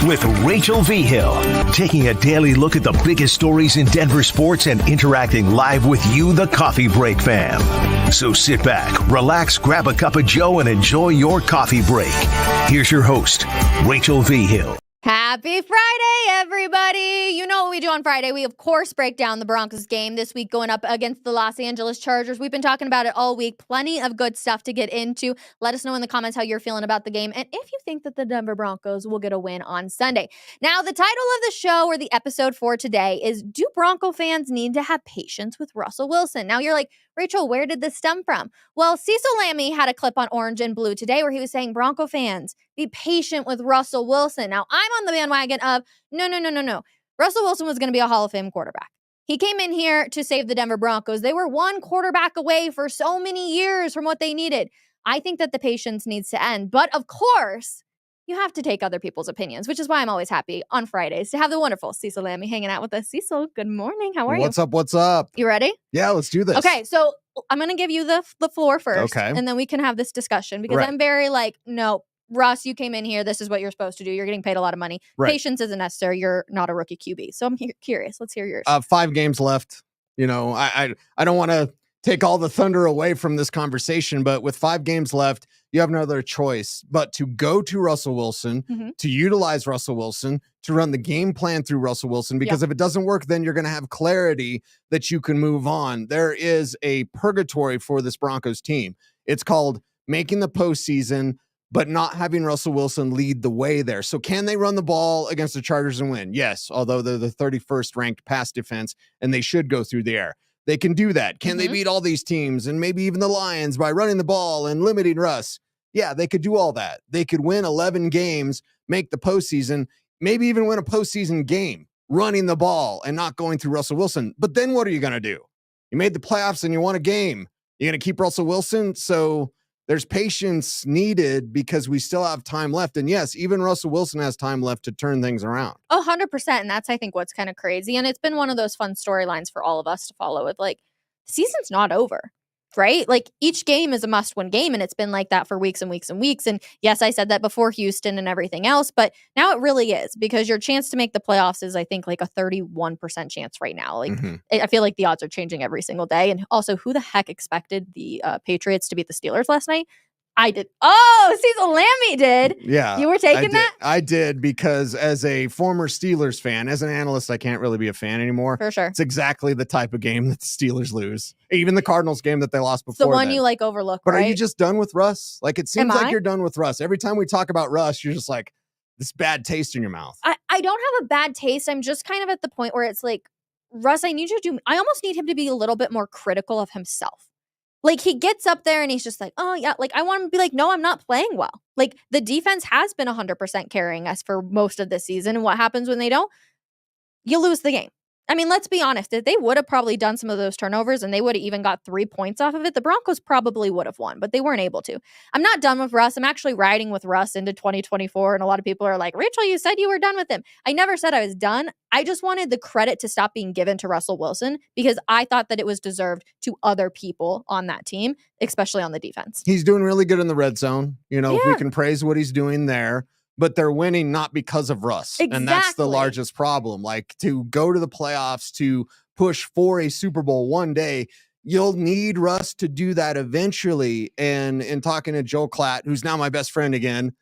with Rachel Vigil, taking a daily look at the biggest stories in Denver sports and interacting live with you, the Coffee Break fam. So sit back, relax, grab a cup of joe, and enjoy your coffee break. Here's your host, Rachel Vigil. Happy Friday, everybody. You know what we do on Friday. We, of course, break down the Broncos game this week going up against the Los Angeles Chargers. We've been talking about it all week. Plenty of good stuff to get into. Let us know in the comments how you're feeling about the game and if you think that the Denver Broncos will get a win on Sunday. Now, the title of the show or the episode for today is, do Bronco fans need to have patience with Russell Wilson? Now, you're like, Rachel, where did this stem from? Well, Cecil Lammey had a clip on Orange and Blue today where he was saying, Bronco fans, be patient with Russell Wilson. Now, I'm on the bandwagon of, no. Russell Wilson was going to be a Hall of Fame quarterback. He came in here to save the Denver Broncos. They were one quarterback away for so many years from what they needed. I think that the patience needs to end. But of course, you have to take other people's opinions, which is why I'm always happy on Fridays to have the wonderful Cecil Lammey hanging out with us. Cecil, good morning. How are you? What's up? You ready? Yeah, let's do this. Okay, so I'm going to give you the floor first. Okay. And then we can have this discussion because Right. I'm very like, no, Russ, you came in here. This is what you're supposed to do. You're getting paid a lot of money. Right. Patience isn't necessary. You're not a rookie QB. So I'm curious. Let's hear yours. 5 games left. You know, I don't want to take all the thunder away from this conversation, but with 5 games left, you have another choice but to go to Russell Wilson, to utilize Russell Wilson, to run the game plan through Russell Wilson, because if it doesn't work, then you're going to have clarity that you can move on. There is a purgatory for this Broncos team. It's called making the postseason, but not having Russell Wilson lead the way there. So can they run the ball against the Chargers and win? Yes, although they're the 31st ranked pass defense, and they should go through the air. They can do that. Can they beat all these teams and maybe even the Lions by running the ball and limiting Russ? Yeah, they could do all that. They could win 11 games, make the postseason, maybe even win a postseason game, running the ball and not going through Russell Wilson. But then what are you going to do? You made the playoffs and you won a game. You're going to keep Russell Wilson? So there's patience needed because we still have time left. And yes, even Russell Wilson has time left to turn things around. 100%. And that's, I think, what's kind of crazy. And it's been one of those fun storylines for all of us to follow with, like, the season's not over, right? Like, each game is a must-win game. And it's been like that for weeks and weeks and weeks. And yes, I said that before Houston and everything else, but now it really is, because your chance to make the playoffs is, I think, like a 31% chance right now. Like, I feel like the odds are changing every single day. And also, who the heck expected the Patriots to beat the Steelers last night? I did. Oh, Cecil Lammey did. Yeah. You were taking that? I did, because as a former Steelers fan, as an analyst, I can't really be a fan anymore. For sure. It's exactly the type of game that the Steelers lose. Even the Cardinals game that they lost before. It's the one then. you like overlook, But right? are you just done with Russ? Like, it seems Am like I? you're done with Russ. Every time we talk about Russ, you're just like, this bad taste in your mouth. I don't have a bad taste. I'm just kind of at the point where it's like, Russ, I almost need him to be a little bit more critical of himself. Like, he gets up there and he's just like, oh, yeah. Like, I want him to be like, no, I'm not playing well. Like, the defense has been 100% carrying us for most of this season. And what happens when they don't? You lose the game. I mean, let's be honest. If they would have probably done some of those turnovers and they would have even got 3 points off of it, the Broncos probably would have won, but they weren't able to. I'm not done with Russ. I'm actually riding with Russ into 2024. And a lot of people are like, Rachel, you said you were done with him. I never said I was done. I just wanted the credit to stop being given to Russell Wilson because I thought that it was deserved to other people on that team, especially on the defense. He's doing really good in the red zone. You know, if we can praise what he's doing there. But they're winning not because of Russ. Exactly. And that's the largest problem. Like, to go to the playoffs, to push for a Super Bowl one day, you'll need Russ to do that eventually. And in talking to Joe Klatt, who's now my best friend again.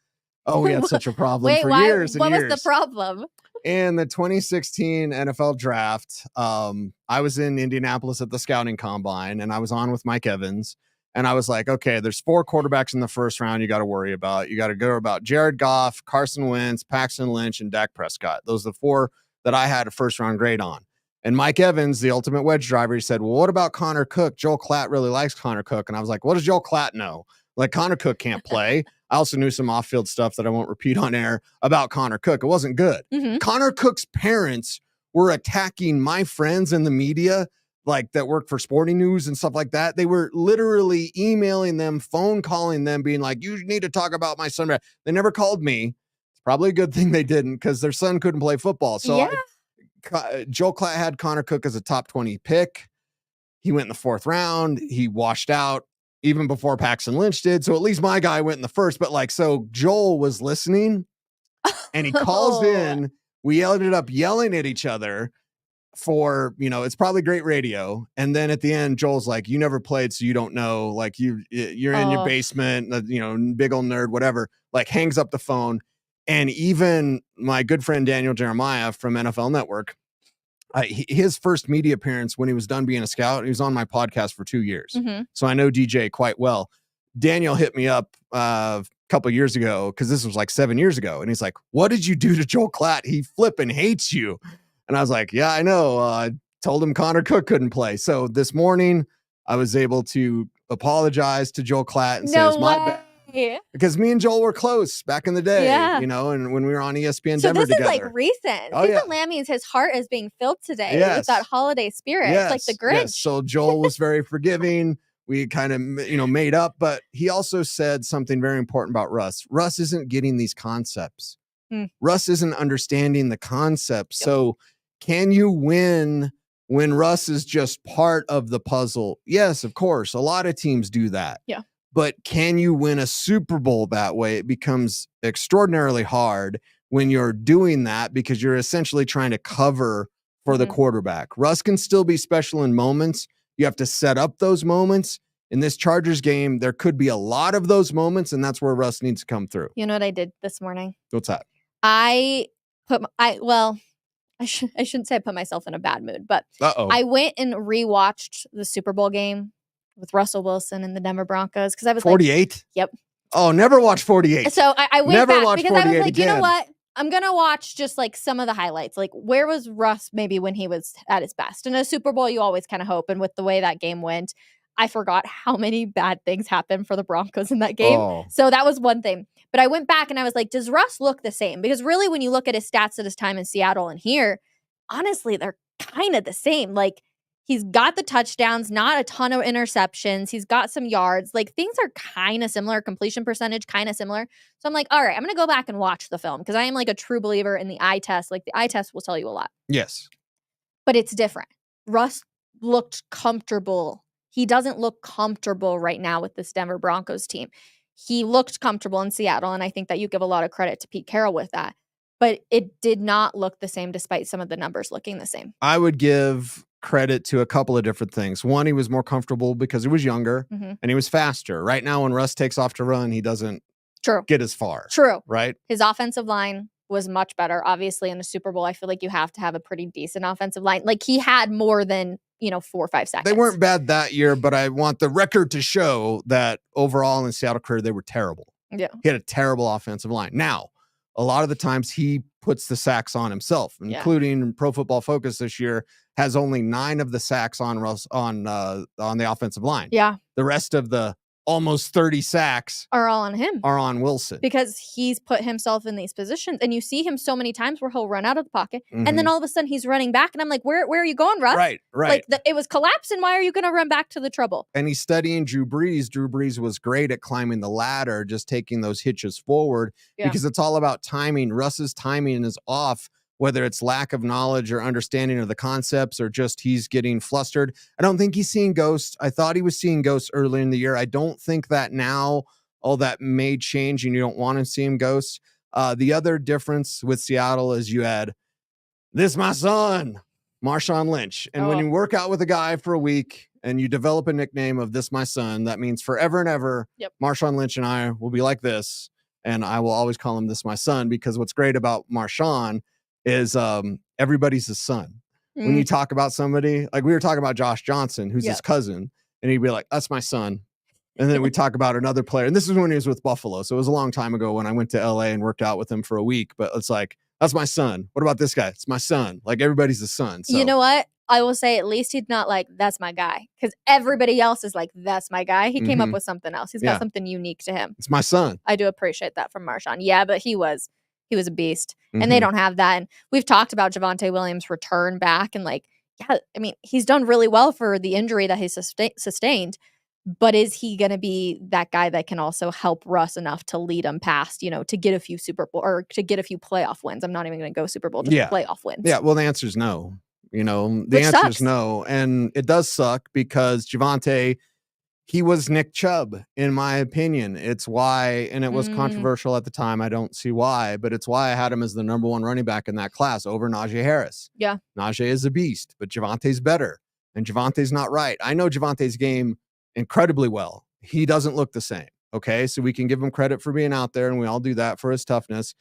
Oh, we had such a problem for years and what years. What was the problem? In the 2016 NFL draft, I was in Indianapolis at the scouting combine, and I was on with Mike Evans. And I was like, okay, there's 4 quarterbacks in the first round you got to worry about. You got to go about Jared Goff, Carson Wentz, Paxton Lynch, and Dak Prescott. Those are the 4 that I had a first-round grade on. And Mike Evans, the ultimate wedge driver, he said, well, what about Connor Cook? Joel Klatt really likes Connor Cook. And I was like, what does Joel Klatt know? Like, Connor Cook can't play. I also knew some off-field stuff that I won't repeat on air about Connor Cook. It wasn't good. Connor Cook's parents were attacking my friends in the media, like that work for Sporting News and stuff like that. They were literally emailing them, phone calling them, being like, you need to talk about my son. They never called me. It's probably a good thing they didn't, because their son couldn't play football. So Joe Klatt had Connor Cook as a top 20 pick. He went in the 4th round. He washed out even before Paxton Lynch did. So at least my guy went in the 1st. But like, so Joel was listening And he calls in. We ended up yelling at each other for, it's probably great radio. And then at the end, Joel's like, you never played, so you don't know. Like you're in your basement, big old nerd, whatever, like hangs up the phone. And even my good friend Daniel Jeremiah from NFL Network, his first media appearance when he was done being a scout, he was on my podcast for 2 years. Mm-hmm. So I know DJ quite well. Daniel hit me up a couple of years ago, because this was like 7 years ago. And he's like, what did you do to Joel Klatt? He flipping hates you. And I was like, yeah, I know. I told him Connor Cook couldn't play. So this morning I was able to apologize to Joel Klatt and say it's my bad. Because me and Joel were close back in the day, and when we were on ESPN Denver together. So this is like recent. Cecil Lammey, his heart is being filled today with that holiday spirit. Yes, it's like the Grinch. Yes. So Joel was very forgiving. We kind of, made up, but he also said something very important about Russ. Russ isn't getting these concepts. Russ isn't understanding the concepts. Yep. So can you win when Russ is just part of the puzzle? Yes, of course. A lot of teams do that. Yeah. But can you win a Super Bowl that way? It becomes extraordinarily hard when you're doing that, because you're essentially trying to cover for the quarterback. Russ can still be special in moments. You have to set up those moments. In this Chargers game, there could be a lot of those moments, and that's where Russ needs to come through. You know what I did this morning? What's that? I shouldn't say I put myself in a bad mood, but I went and rewatched the Super Bowl game with Russell Wilson and the Denver Broncos, because I was 48? Yep. Oh, never watched 48. So I went never back because I was like, again. you know what? I'm going to watch just like some of the highlights. Like, where was Russ maybe when he was at his best? In a Super Bowl, you always kind of hope. And with the way that game went, I forgot how many bad things happened for the Broncos in that game. Oh. So that was one thing. But I went back and I was like, does Russ look the same? Because really, when you look at his stats at his time in Seattle and here, honestly, they're kind of the same. Like, he's got the touchdowns, not a ton of interceptions. He's got some yards. Like, things are kind of similar. Completion percentage, kind of similar. So I'm like, all right, I'm going to go back and watch the film, because I am like a true believer in the eye test. Like, the eye test will tell you a lot. Yes. But it's different. Russ looked comfortable. He doesn't look comfortable right now with this Denver Broncos team. He looked comfortable in Seattle, and I think that you give a lot of credit to Pete Carroll with that. But it did not look the same despite some of the numbers looking the same. I would give credit to a couple of different things. One, he was more comfortable because he was younger and he was faster. Right now, when Russ takes off to run, he doesn't get as far. True. Right? His offensive line was much better. Obviously, in a Super Bowl, I feel like you have to have a pretty decent offensive line. Like, he had more than 4 or 5 seconds. They weren't bad that year, but I want the record to show that overall in Seattle career, they were terrible. Yeah. He had a terrible offensive line. Now, a lot of the times he puts the sacks on himself, including Pro Football Focus this year has only 9 of the sacks on Russ on the offensive line. Yeah. The rest of the almost 30 sacks are all on him. Are on Wilson. Because he's put himself in these positions, and you see him so many times where he'll run out of the pocket and then all of a sudden he's running back, and I'm like, where are you going, Russ? Right. Like, it was collapsing. Why are you going to run back to the trouble? And he's studying Drew Brees. Drew Brees was great at climbing the ladder, just taking those hitches forward because it's all about timing. Russ's timing is off, whether it's lack of knowledge or understanding of the concepts or just he's getting flustered. I don't think he's seeing ghosts. I thought he was seeing ghosts earlier in the year. I don't think that now all that may change and you don't want to see him ghosts. The other difference with Seattle is you had this my son, Marshawn Lynch. And when you work out with a guy for a week and you develop a nickname of this my son, that means forever and ever, Marshawn Lynch and I will be like this. And I will always call him this my son, because what's great about Marshawn is everybody's his son. When you talk about somebody, like we were talking about Josh Johnson, who's his cousin, and he'd be like, that's my son. And then we talk about another player. And this is when he was with Buffalo. So it was a long time ago when I went to LA and worked out with him for a week. But it's like, that's my son. What about this guy? It's my son. Like, everybody's his son. So. You know what? I will say at least he's not like, that's my guy. Because everybody else is like, that's my guy. He came up with something else. He's got something unique to him. It's my son. I do appreciate that from Marshawn. Yeah, but he was a beast. And they don't have that. And we've talked about Javonte Williams' return back. And like, yeah, I mean, he's done really well for the injury that he sustained. But is he going to be that guy that can also help Russ enough to lead him past, to get a few Super Bowl or to get a few playoff wins? I'm not even going to go Super Bowl, just playoff wins. Yeah, well, the answer is no. The answer is no. And it does suck because Javonte, He was Nick Chubb, in my opinion. It's why, and it was controversial at the time. I don't see why, but it's why I had him as the number one running back in that class over Najee Harris. Yeah. Najee is a beast, but Javonte's better. And Javonte's not right. I know Javonte's game incredibly well. He doesn't look the same. Okay. So we can give him credit for being out there, and we all do that for his toughness.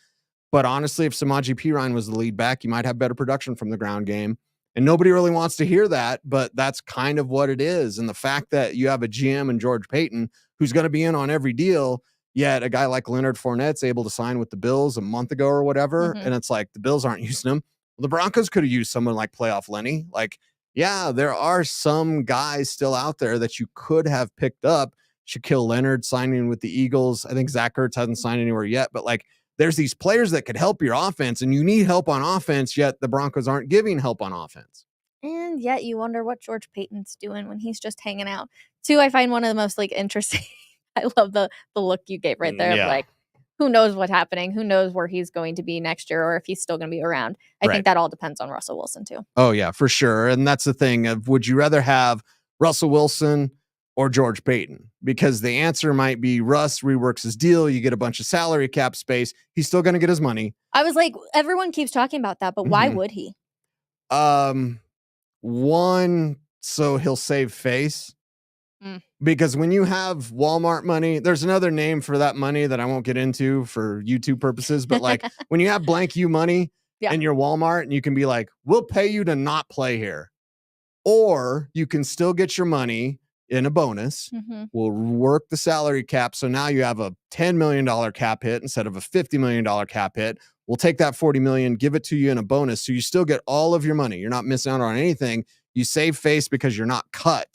But honestly, if Samaje Perine was the lead back, you might have better production from the ground game. And nobody really wants to hear that, but that's kind of what it is. And the fact that you have a GM and George Payton who's going to be in on every deal, yet a guy like Leonard Fournette's able to sign with the Bills a month ago or whatever. And it's like the Bills aren't using him. Well, the Broncos could have used someone like Playoff Lenny. Like, yeah, there are some guys still out there that you could have picked up. Shaquille Leonard signing with the Eagles. I think Zach Ertz hasn't signed anywhere yet, but like, there's these players that could help your offense, and you need help on offense, yet the Broncos aren't giving help on offense. And yet you wonder what George Payton's doing when he's just hanging out. Two, I find one of the most like interesting. I love the look you gave right there. Yeah. Of, like, who knows what's happening? Who knows where he's going to be next year, or if he's still going to be around? I think that all depends on Russell Wilson too. Oh yeah, for sure. And that's the thing of, would you rather have Russell Wilson or George Payton? Because the answer might be Russ reworks his deal. You get a bunch of salary cap space. He's still going to get his money. I was like, everyone keeps talking about that, but why would he? One, so he'll save face. Because when you have Walmart money, there's another name for that money that I won't get into for YouTube purposes. But like when you have blank you money and you're Walmart, and you can be like, we'll pay you to not play here. Or you can still get your money in a bonus. We'll work the salary cap. So now you have a $10 million cap hit instead of a $50 million cap hit. We'll take that $40 million, give it to you in a bonus. So you still get all of your money. You're not missing out on anything. You save face because you're not cut.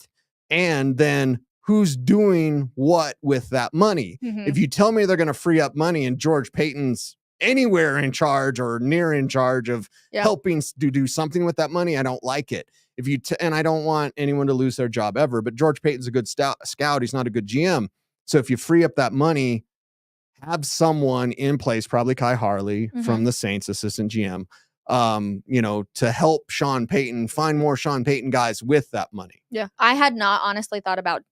And then who's doing what with that money? If you tell me they're going to free up money and George Payton's anywhere in charge or near in charge of helping to do something with that money, I don't like it. If you and I don't want anyone to lose their job ever, but George Payton's a good scout. He's not a good GM. So if you free up that money, have someone in place, probably Kai Harley from the Saints, assistant GM, to help Sean Payton find more Sean Payton guys with that money. Yeah. I had not honestly thought about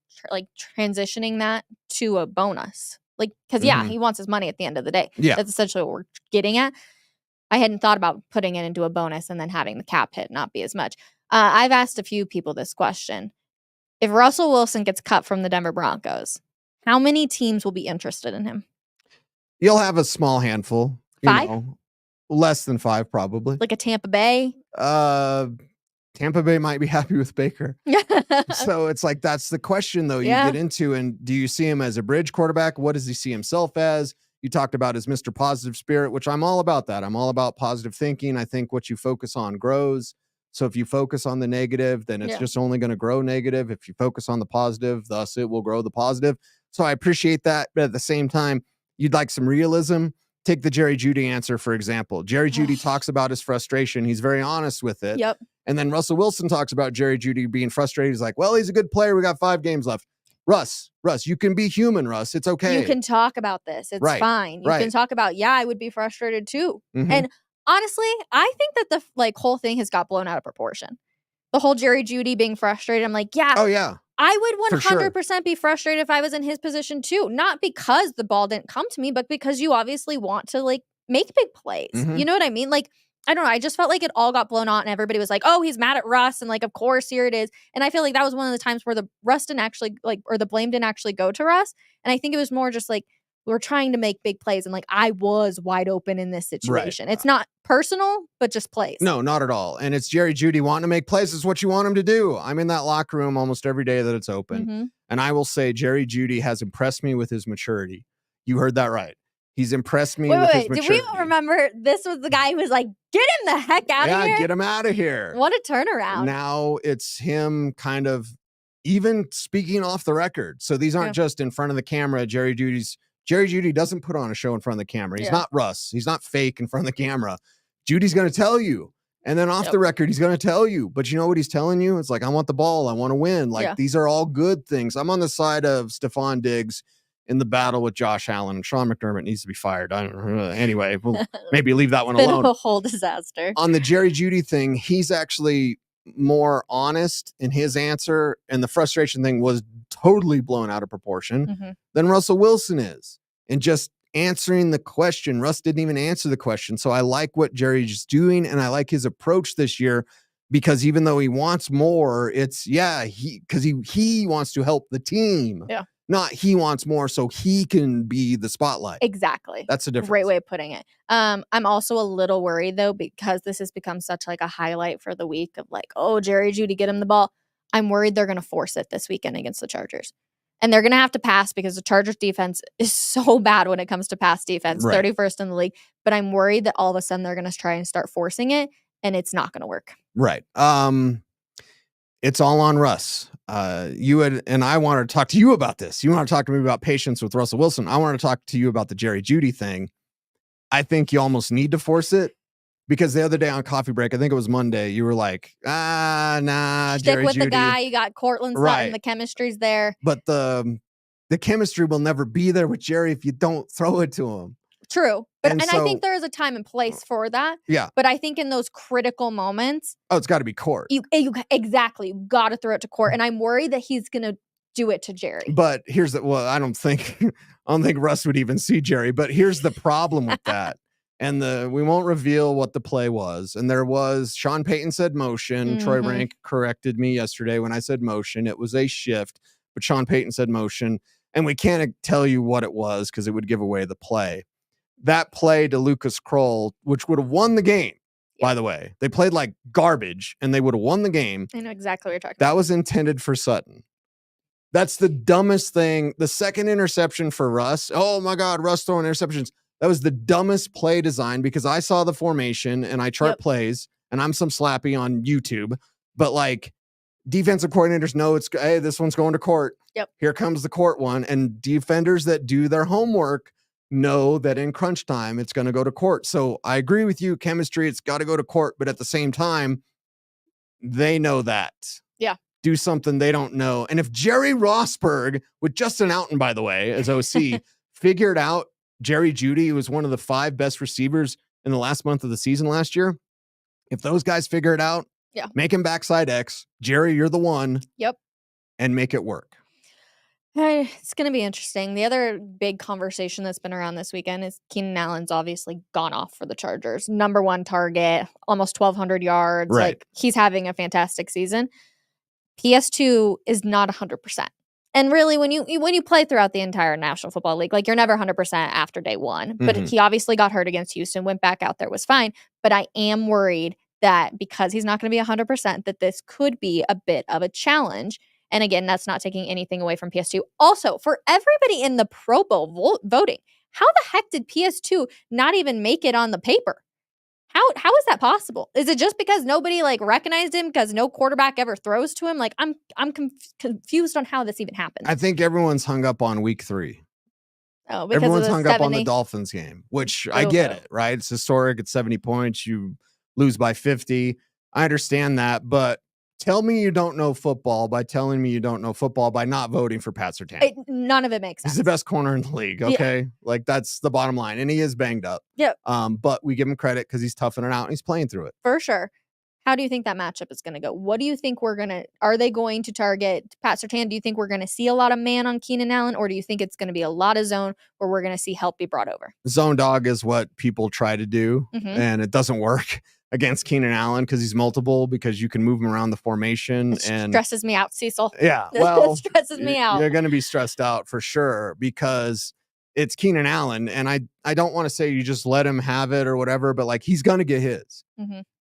transitioning that to a bonus. Like, because he wants his money at the end of the day. Yeah. That's essentially what we're getting at. I hadn't thought about putting it into a bonus and then having the cap hit not be as much. I've asked a few people this question. If Russell Wilson gets cut from the Denver Broncos, how many teams will be interested in him? You'll have a small handful. 5? Less than 5, probably. Like a Tampa Bay? Tampa Bay might be happy with Baker. So it's like, that's the question, though, you get into. And do you see him as a bridge quarterback? What does he see himself as? You talked about his Mr. Positive Spirit, which I'm all about that. I'm all about positive thinking. I think what you focus on grows. So if you focus on the negative, then it's just only going to grow negative. If you focus on the positive, thus it will grow the positive. So I appreciate that. But at the same time, you'd like some realism. Take the Jerry Jeudy answer, for example. Jerry Jeudy talks about his frustration. He's very honest with it. And then Russell Wilson talks about Jerry Jeudy being frustrated. He's like, well, he's a good player. We got 5 games left. Russ, you can be human, Russ. It's okay. You can talk about this. It's fine. You can talk about, I would be frustrated too. And honestly, I think that the whole thing has got blown out of proportion. The whole Jerry Jeudy being frustrated. I'm like, I would 100% be frustrated if I was in his position too. Not because the ball didn't come to me, but because you obviously want to make big plays. You know what I mean? Like, I don't know. I just felt like it all got blown out and everybody was like, oh, he's mad at Russ. And of course, here it is. And I feel like that was one of the times where the Russ didn't actually or the blame didn't actually go to Russ. And I think it was more just we're trying to make big plays. And I was wide open in this situation. It's not personal, but just plays. No, not at all. And it's Jerry Jeudy wanting to make plays. It's what you want him to do. I'm in that locker room almost every day that it's open. And I will say Jerry Jeudy has impressed me with his maturity. You heard that right. He's impressed me with his maturity. Did we all remember this was the guy who was like, get him the heck out of here? Yeah, get him out of here. What a turnaround. Now it's him kind of even speaking off the record. So these aren't just in front of the camera. Jerry Jeudy doesn't put on a show in front of the camera. He's not Russ. He's not fake in front of the camera. Judy's going to tell you. And then off the record, he's going to tell you. But you know what he's telling you? It's like, I want the ball. I want to win. These are all good things. I'm on the side of Stephon Diggs in the battle with Josh Allen. And Sean McDermott needs to be fired. I don't know. Anyway, we'll maybe leave that one alone. A whole disaster. On the Jerry Jeudy thing, he's actually more honest in his answer, and the frustration thing was totally blown out of proportion, than Russell Wilson is. And just answering the question, Russ didn't even answer the question. So I like what Jerry's doing, and I like his approach this year, because even though he wants more, it's because he wants to help the team. Yeah. Not he wants more so he can be the spotlight. Exactly. That's the difference. Great way of putting it. I'm also a little worried, though, because this has become such like a highlight for the week of like, oh, Jerry Jeudy, get him the ball. I'm worried they're going to force it this weekend against the Chargers. And they're going to have to pass because the Chargers defense is so bad when it comes to pass defense, Right. 31st in the league. But I'm worried that all of a sudden they're going to try and start forcing it, and it's not going to work. Right. It's all on Russ. And I wanted to talk to you about this. You want to talk to me about patience with Russell Wilson. I want to talk to you about the Jerry Jeudy thing. I think you almost need to force it, because the other day on Coffee Break, I think it was Monday, you were like, nah, Stick Jerry with Jeudy. the guy. You got Courtland, Sutton. Right. The chemistry's there. But the chemistry will never be there with Jerry if you don't throw it to him. True. But And I think there is a time and place for that. Yeah. But I think in those critical moments, it's got to be Court. Exactly. You got to throw it to Court. And I'm worried that he's going to do it to Jerry. But here's I don't think Russ would even see Jerry. But here's the problem with that. And we won't reveal what the play was. And there was, Sean Payton said motion. Troy Rank corrected me yesterday when I said motion. It was a shift, but Sean Payton said motion. And we can't tell you what it was because it would give away the play. That play to Lucas Kroll, which would have won the game, by the way. They played like garbage, and they would have won the game. I know exactly what you're talking about. That was intended for Sutton. That's the dumbest thing. The second interception for Russ. Oh, my God, Russ throwing interceptions. That was the dumbest play design, because I saw the formation, and I chart plays, and I'm some slappy on YouTube. But, like, defensive coordinators know hey, this one's going to Court. Yep. Here comes the Court one. And defenders that do their homework know that in crunch time, it's going to go to Court. So I agree with you. Chemistry, it's got to go to Court. But at the same time, they know that. Yeah. Do something they don't know. And if Jerry Rossberg, with Justin Outen, by the way, as OC, figured out Jerry Jeudy, who was one of the 5 best receivers in the last month of the season last year, if those guys figure it out, make him backside X. Jerry, you're the one. Yep. And make it work. It's going to be interesting. The other big conversation that's been around this weekend is Keenan Allen's obviously gone off for the Chargers. Number 1 target, almost 1,200 yards. Right. Like, he's having a fantastic season. PS2 is not 100%. And really, when you play throughout the entire National Football League, like, you're never 100% after day one. But he obviously got hurt against Houston, went back out there, was fine. But I am worried that because he's not going to be 100%, that this could be a bit of a challenge. And again, that's not taking anything away from PS2. Also, for everybody in the Pro Bowl voting, how the heck did PS2 not even make it on the paper? How is that possible? Is it just because nobody like recognized him because no quarterback ever throws to him? Like, I'm confused on how this even happened. I think everyone's hung up on week 3. Oh, because everyone's of the hung 70. up on the Dolphins game, which I get it, right? It's historic. It's 70 points. You lose by 50. I understand that, but tell me you don't know football by telling me you don't know football by not voting for Pat Surtain. None of it makes sense. He's the best corner in the league, okay? Yeah. Like, that's the bottom line. And he is banged up. Yep. But we give him credit because he's toughing it out and he's playing through it. For sure. How do you think that matchup is going to go? What do you think are they going to target Pat Surtain? Do you think we're going to see a lot of man on Keenan Allen, or do you think it's going to be a lot of zone where we're going to see help be brought over? Zone dog is what people try to do, and it doesn't work against Keenan Allen because he's multiple, because you can move him around the formation. And stresses me out, Cecil. Yeah, well, it stresses me out. You're going to be stressed out for sure because it's Keenan Allen, and I don't want to say you just let him have it or whatever, but like, he's going to get his.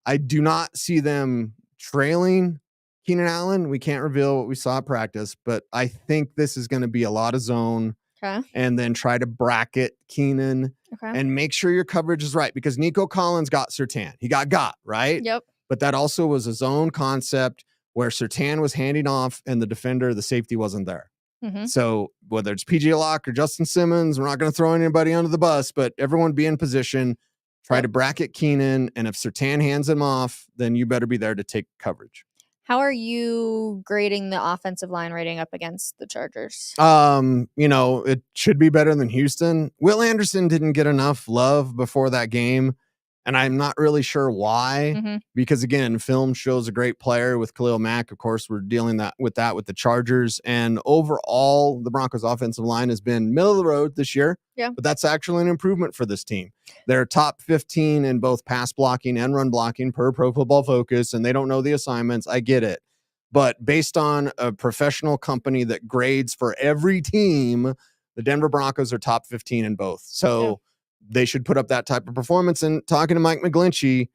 I do not see them trailing Keenan Allen. We can't reveal what we saw at practice, but I think this is going to be a lot of zone. Okay. And then try to bracket Keenan and make sure your coverage is right, because Nico Collins got Surtain. He got, right? Yep. But that also was a zone concept where Surtain was handing off and the safety wasn't there. So whether it's PJ Locke or Justin Simmons, we're not going to throw anybody under the bus, but everyone be in position, try to bracket Keenan. And if Surtain hands him off, then you better be there to take coverage. How are you grading the offensive line rating up against the Chargers? It should be better than Houston. Will Anderson didn't get enough love before that game. And I'm not really sure why, because again, film shows a great player with Khalil Mack. Of course, we're dealing with the Chargers. And overall, the Broncos offensive line has been middle of the road this year. Yeah. But that's actually an improvement for this team. They're top 15 in both pass blocking and run blocking per Pro Football Focus, and they don't know the assignments. I get it. But based on a professional company that grades for every team, the Denver Broncos are top 15 in both. So they should put up that type of performance. And talking to Mike McGlinchey,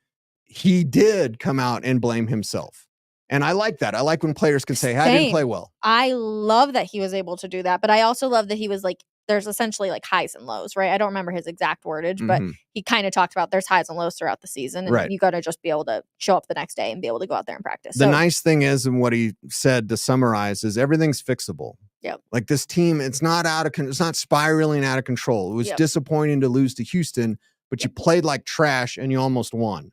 he did come out and blame himself. And I like that. I like when players can say, I didn't play well. I love that he was able to do that. But I also love that he was like, there's essentially like highs and lows, right? I don't remember his exact wordage, but he kind of talked about there's highs and lows throughout the season. And you got to just be able to show up the next day and be able to go out there and practice. The nice thing is, and what he said to summarize, is everything's fixable. Yep. Like this team, it's not spiraling out of control. It was disappointing to lose to Houston, but you played like trash and you almost won.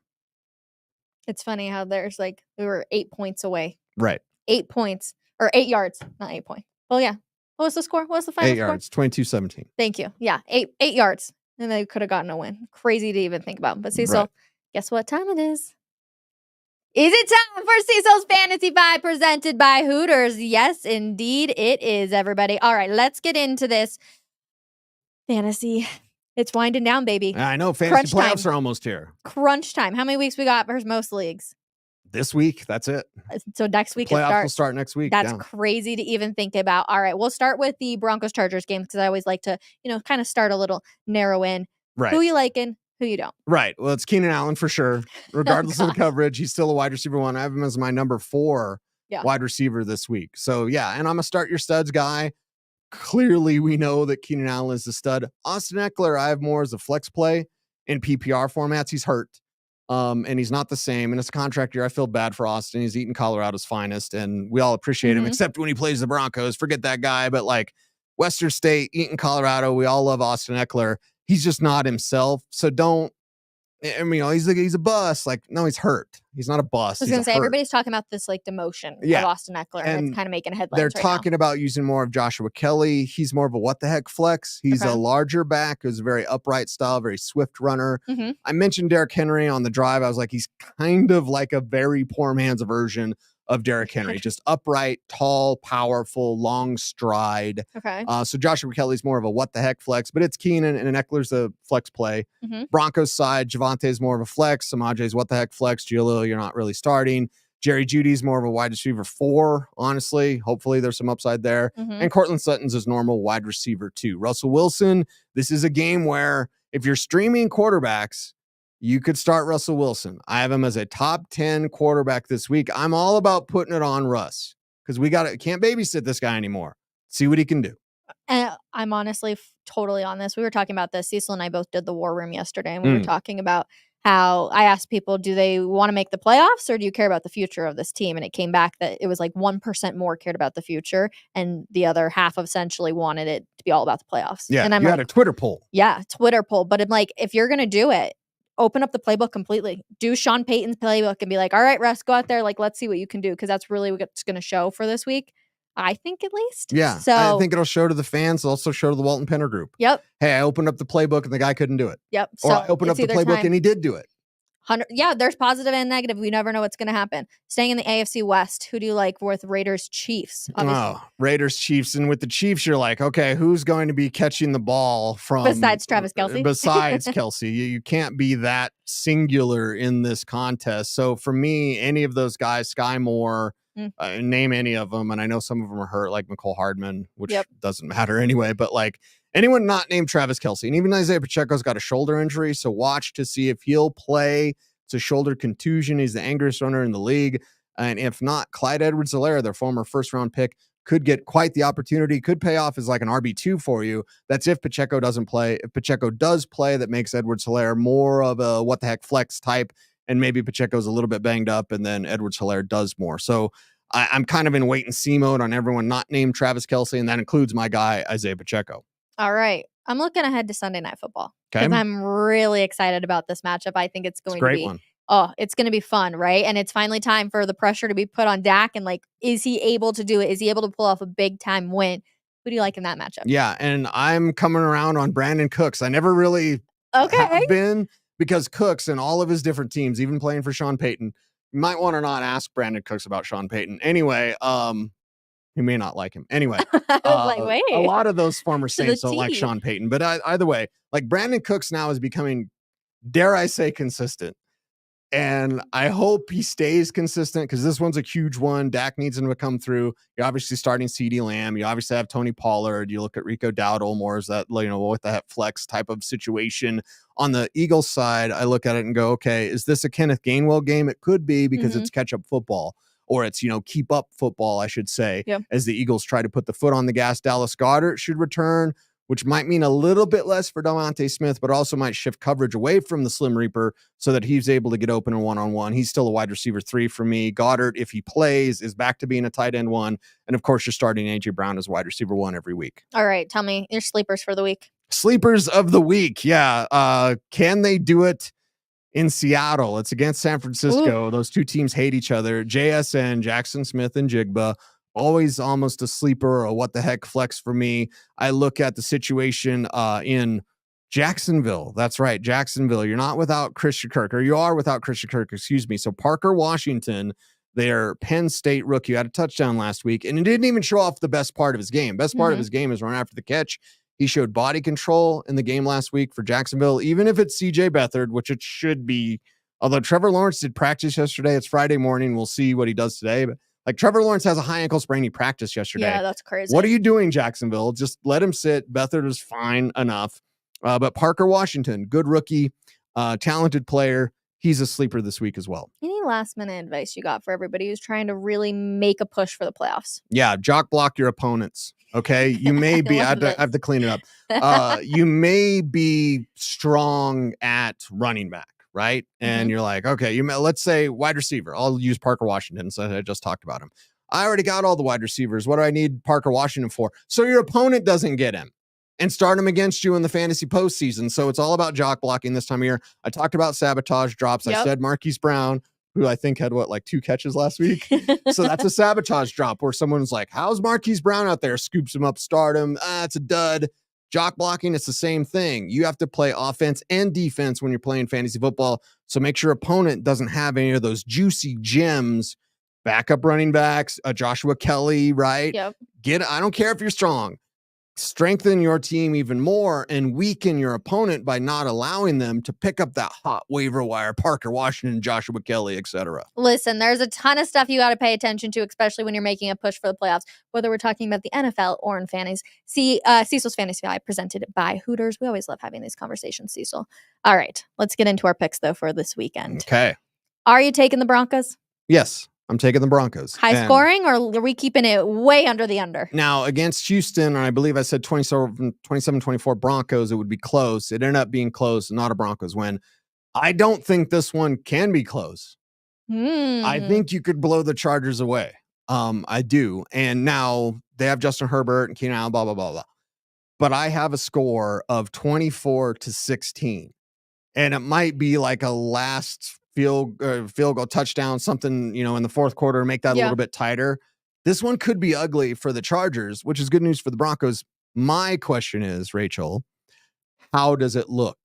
It's funny how there's like, we were 8 points away. Right. 8 points or 8 yards, not 8 points. Well, yeah. What was the score? What was the final 8 yards, 22-17. Thank you. Yeah. 8 yards. And they could have gotten a win. Crazy to even think about. But Cecil, guess what time it is? Is it time for Cecil's Fantasy 5 presented by Hooters? Yes, indeed it is, everybody. All right, let's get into this. Fantasy. It's winding down, baby. I know. Fantasy playoffs are almost here. Crunch time. How many weeks we got versus most leagues? This week. That's it. So next week playoffs will start next week. That's crazy to even think about. All right, we'll start with the Broncos Chargers game because I always like to, kind of start a little narrow in. Right. Who you liking? Who you don't? Right. Well, it's Keenan Allen for sure. Regardless of the coverage, he's still a wide receiver 1. I have him as my number 4 wide receiver this week. So, yeah, and I'm a start your studs guy. Clearly, we know that Keenan Allen is the stud. Austin Eckler, I have more as a flex play in PPR formats. He's hurt, and he's not the same. And it's a contract year. I feel bad for Austin. He's eating Colorado's finest, and we all appreciate him, except when he plays the Broncos. Forget that guy. But, like, Western State, eating Colorado, we all love Austin Eckler. He's just not himself. So don't, he's a bust. Like, no, he's hurt. He's not a bust. I was going to say, everybody's talking about this like demotion of Austin Eckler, and it's kind of making headlines. They're talking about using more of Joshua Kelly. He's more of a what the heck flex. He's a larger back who's a very upright style, very swift runner. I mentioned Derrick Henry on the drive. I was like, he's kind of like a very poor man's version of Derrick Henry, just upright, tall, powerful, long stride. So Joshua Kelly's more of a what the heck flex, but it's Keenan and Eckler's a flex play. Broncos side, Javonte's more of a flex. Samaje's what the heck flex. Gillo, you're not really starting. Jerry Judy's more of a wide receiver 4, honestly. Hopefully there's some upside there. And Courtland Sutton's his normal wide receiver 2. Russell Wilson, this is a game where if you're streaming quarterbacks, you could start Russell Wilson. I have him as a top 10 quarterback this week. I'm all about putting it on Russ because can't babysit this guy anymore. See what he can do. And I'm honestly totally on this. We were talking about this. Cecil and I both did the war room yesterday, and we were talking about how I asked people, do they want to make the playoffs or do you care about the future of this team? And it came back that it was like 1% more cared about the future, and the other half essentially wanted it to be all about the playoffs. Yeah, and you had a Twitter poll. Yeah, Twitter poll. But I'm like, if you're going to do it, open up the playbook completely. Do Sean Payton's playbook and be like, all right, Russ, go out there. Like, let's see what you can do. Because that's really what's going to show for this week. I think at least. Yeah. So I think it'll show to the fans. Also show to the Walton Penner group. Yep. Hey, I opened up the playbook and the guy couldn't do it. Yep. Or I opened up the playbook and he did do it. Yeah, there's positive and negative. We never know what's going to happen. Staying in the AFC West, who do you like with Raiders Chiefs? Oh, Raiders Chiefs. And with the Chiefs, you're like, okay, who's going to be catching the ball from besides Travis Kelce? Besides Kelce. You can't be that singular in this contest. So for me, any of those guys, Sky Moore, name any of them, and I know some of them are hurt, like Mecole Hardman, which doesn't matter anyway, but like anyone not named Travis Kelce. And even Isaiah Pacheco's got a shoulder injury, so watch to see if he'll play. It's a shoulder contusion. He's the angriest runner in the league. And if not, Clyde Edwards-Helaire, their former first-round pick, could get quite the opportunity, could pay off as like an RB2 for you. That's if Pacheco doesn't play. If Pacheco does play, that makes Edwards-Helaire more of a what-the-heck flex type, and maybe Pacheco's a little bit banged up, and then Edwards-Helaire does more. So I'm kind of in wait-and-see mode on everyone not named Travis Kelce, and that includes my guy, Isaiah Pacheco. All right. I'm looking ahead to Sunday Night Football because I'm really excited about this matchup. I think it's going to be one. Oh, it's going to be fun, right? And it's finally time for the pressure to be put on Dak. And like, is he able to do it? Is he able to pull off a big time win? Who do you like in that matchup? Yeah, and I'm coming around on Brandon Cooks. I never really have been, because Cooks and all of his different teams, even playing for Sean Payton, you might want to not ask Brandon Cooks about Sean Payton. Anyway, you may not like him. Anyway, I was like, wait. a lot of those former To the Saints don't like T. Sean Payton. But either way, like Brandon Cooks now is becoming, dare I say, consistent. And I hope he stays consistent because this one's a huge one. Dak needs him to come through. You're obviously starting CeeDee Lamb. You obviously have Tony Pollard. You look at Rico Dowdle more as that, what the heck flex type of situation. On the Eagles side, I look at it and go, okay, is this a Kenneth Gainwell game? It could be because it's catch-up football, or it's, keep up football, I should say, as the Eagles try to put the foot on the gas. Dallas Goedert should return, which might mean a little bit less for Devontae Smith, but also might shift coverage away from the Slim Reaper so that he's able to get open in one-on-one. He's still a wide receiver 3 for me. Goddard, if he plays, is back to being a tight end 1. And of course, you're starting A.J. Brown as wide receiver 1 every week. All right, tell me your sleepers for the week. Sleepers of the week. Yeah. Can they do it in Seattle? It's against San Francisco. Ooh. Those two teams hate each other. JSN, Jackson Smith and Jigba. Always almost a sleeper or a what the heck flex for me. I look at the situation in Jacksonville. That's right, Jacksonville. You're not without Christian Kirk, or you are without Christian Kirk, excuse me. So Parker Washington, their Penn State rookie, had a touchdown last week, and it didn't even show off the best part of his game. Best part of his game is run after the catch. He showed body control in the game last week for Jacksonville, even if it's CJ Beathard, which it should be. Although Trevor Lawrence did practice yesterday, it's Friday morning. We'll see what he does today, but like Trevor Lawrence has a high ankle sprain. He practiced yesterday. Yeah, that's crazy. What are you doing, Jacksonville? Just let him sit. Beathard is fine enough. But Parker Washington, good rookie, talented player. He's a sleeper this week as well. Any last minute advice you got for everybody who's trying to really make a push for the playoffs? Yeah, jock block your opponents. Okay, you may be. I have to clean it up. You may be strong at running back. Right. And you're like, okay, let's say wide receiver. I'll use Parker Washington. So I just talked about him. I already got all the wide receivers. What do I need Parker Washington for? So your opponent doesn't get him and start him against you in the fantasy postseason. So it's all about jock blocking this time of year. I talked about sabotage drops. Yep. I said Marquise Brown, who I think had 2 catches last week. So that's a sabotage drop where someone's like, how's Marquise Brown out there? Scoops him up, start him. It's a dud. Jock blocking, it's the same thing. You have to play offense and defense when you're playing fantasy football. So make sure your opponent doesn't have any of those juicy gems, backup running backs, Joshua Kelly, right? Yep. I don't care if you're strong. Strengthen your team even more and weaken your opponent by not allowing them to pick up that hot waiver wire, Parker Washington, Joshua Kelly, etc. Listen, there's a ton of stuff you got to pay attention to, especially when you're making a push for the playoffs, whether we're talking about the NFL or in fantasy. Cecil's Fantasy Guy presented by Hooters. We always love having these conversations, Cecil. All right, let's get into our picks, though, for this weekend. Okay. Are you taking the Broncos? Yes. I'm taking the Broncos. High scoring, or are we keeping it way under the under? Now, against Houston, I believe I said 27-24 Broncos, it would be close. It ended up being close, not a Broncos win. I don't think this one can be close. I think you could blow the Chargers away. I do. And now they have Justin Herbert and Keenan Allen, blah, blah, blah, blah. But I have a score of 24-16. And it might be like a last field goal touchdown, something, in the fourth quarter, make that a little bit tighter. This one could be ugly for the Chargers, which is good news for the Broncos. My question is, Rachel, how does it look?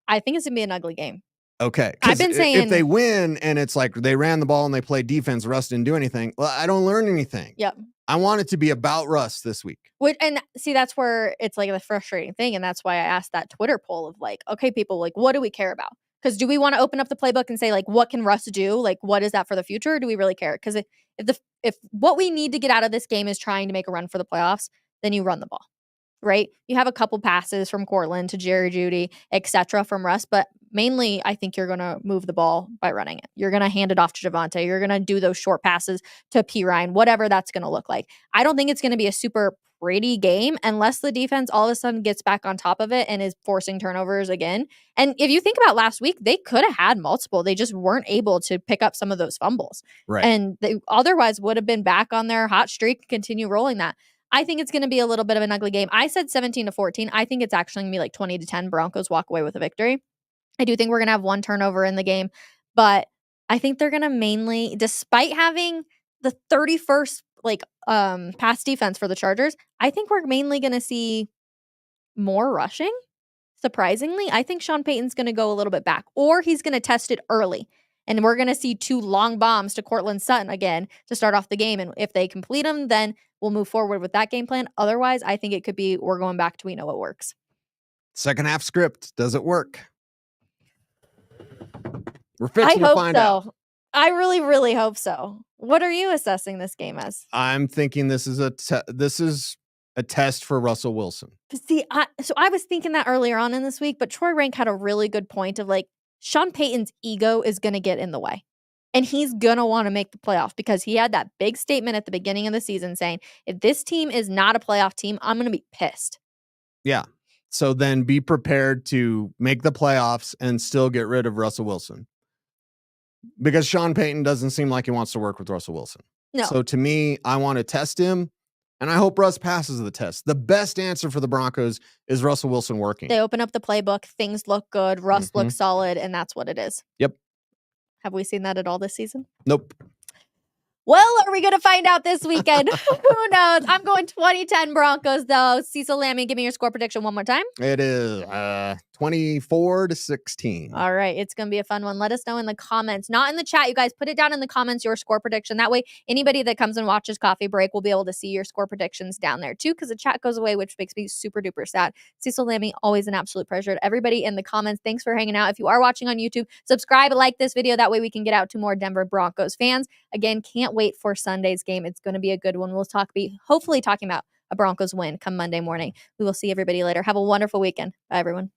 I think it's going to be an ugly game. Okay. I've been saying if they win and it's like they ran the ball and they played defense, Russ didn't do anything, well, I don't learn anything. Yep. I want it to be about Russ this week. And see, that's where it's like the frustrating thing. And that's why I asked that Twitter poll of like, okay, people, like, what do we care about? Because do we want to open up the playbook and say, like, what can Russ do? Like, what is that for the future? Or do we really care? Because if what we need to get out of this game is trying to make a run for the playoffs, then you run the ball, right? You have a couple passes from Courtland to Jerry Jeudy, etc. from Russ, but mainly I think you're going to move the ball by running it. You're going to hand it off to Javonte. You're going to do those short passes to P. Ryan, whatever that's going to look like. I don't think it's going to be a super pretty game unless the defense all of a sudden gets back on top of it and is forcing turnovers again. And if you think about last week, they could have had multiple. They just weren't able to pick up some of those fumbles. Right. And they otherwise would have been back on their hot streak, continue rolling that. I think it's going to be a little bit of an ugly game. I said 17-14. I think it's actually going to be like 20-10. Broncos walk away with a victory. I do think we're going to have one turnover in the game, but I think they're going to mainly, despite having the 31st pass defense for the Chargers, I think we're mainly going to see more rushing. surprisingly, I think Sean Payton's going to go a little bit back, or he's going to test it early. And we're going to see 2 long bombs to Courtland Sutton again to start off the game. And if they complete them, then we'll move forward with that game plan. Otherwise, I think it could be we're going back to we know what works. Second half script. Does it work? We're fixing to find out. I really, really hope so. What are you assessing this game as? I'm thinking this is a test for Russell Wilson. See, I was thinking that earlier on in this week, but Troy Rank had a really good point of like, Sean Payton's ego is going to get in the way. And he's going to want to make the playoff because he had that big statement at the beginning of the season saying, if this team is not a playoff team, I'm going to be pissed. Yeah. So then be prepared to make the playoffs and still get rid of Russell Wilson. Because Sean Payton doesn't seem like he wants to work with Russell Wilson. No. So to me, I want to test him, and I hope Russ passes the test. The best answer for the Broncos is Russell Wilson working. They open up the playbook, things look good, Russ looks solid, and that's what it is. Yep. Have we seen that at all this season? Nope. Well, are we going to find out this weekend? Who knows? I'm going 2010 Broncos, though. Cecil Lammey, give me your score prediction one more time. It is 24-16. All right. It's going to be a fun one. Let us know in the comments. Not in the chat, you guys. Put it down in the comments, your score prediction. That way, anybody that comes and watches Coffee Break will be able to see your score predictions down there, too, because the chat goes away, which makes me super duper sad. Cecil Lammey, always an absolute pleasure. Everybody in the comments, thanks for hanging out. If you are watching on YouTube, subscribe, like this video. That way we can get out to more Denver Broncos fans. Again, can't wait for Sunday's game. It's going to be a good one. We'll be hopefully talking about a Broncos win come Monday morning. We will see everybody later. Have a wonderful weekend. Bye, everyone.